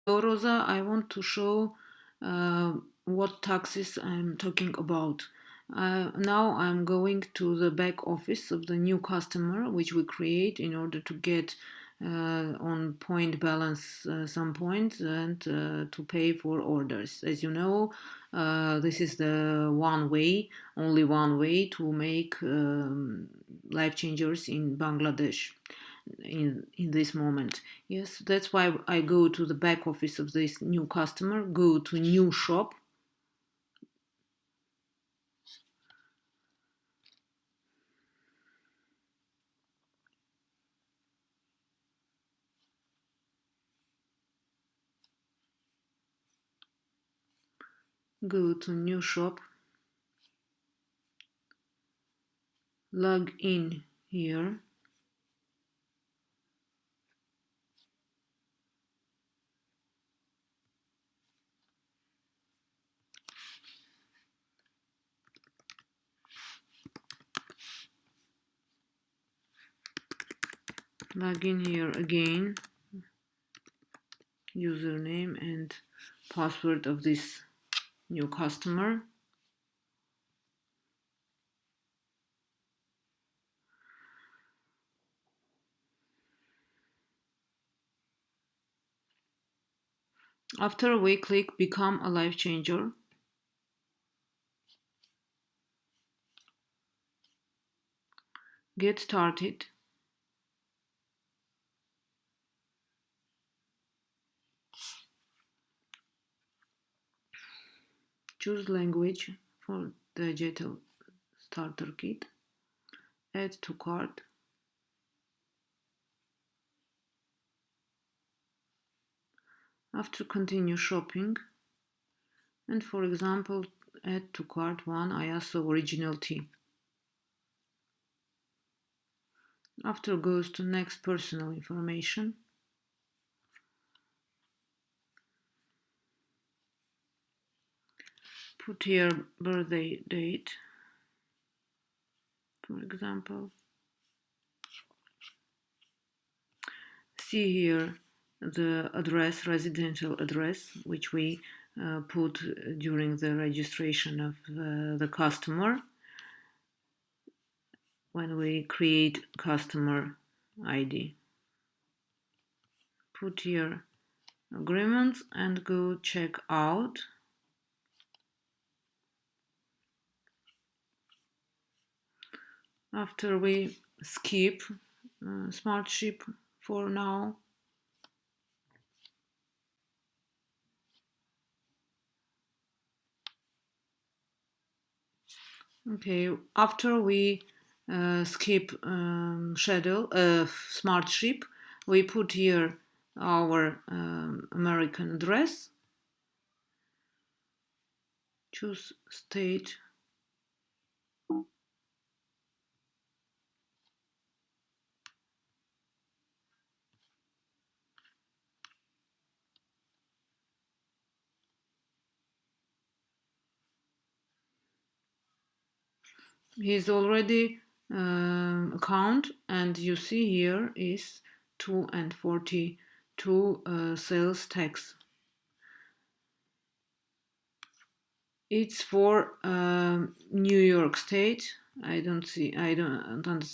Rosa, I want to show what taxes I'm talking about. Now I'm going to the back office of the new customer, which we create in order to get on point balance some points and to pay for orders. As you know, this is the only one way to make life changers in Bangladesh in this moment. Yes, that's why I go to the back office of this new customer, go to new shop, go to new shop, log in here. Log in here again, username and password of this new customer. After we click become a life changer, get started. Choose language for digital starter kit. Add to cart. After continue shopping, and for example, add to cart one Iaso original tea. After goes to next personal information. Put here birthday date, for example. See here the address, residential address, which we put during the registration of the customer when we create customer ID. Put here agreements and go check out. After we skip smart ship for now. Okay, after we skip schedule smart ship, we put here our American address. Choose state. He's already account, and you see here is 242 sales tax. It's for New York State. I don't understand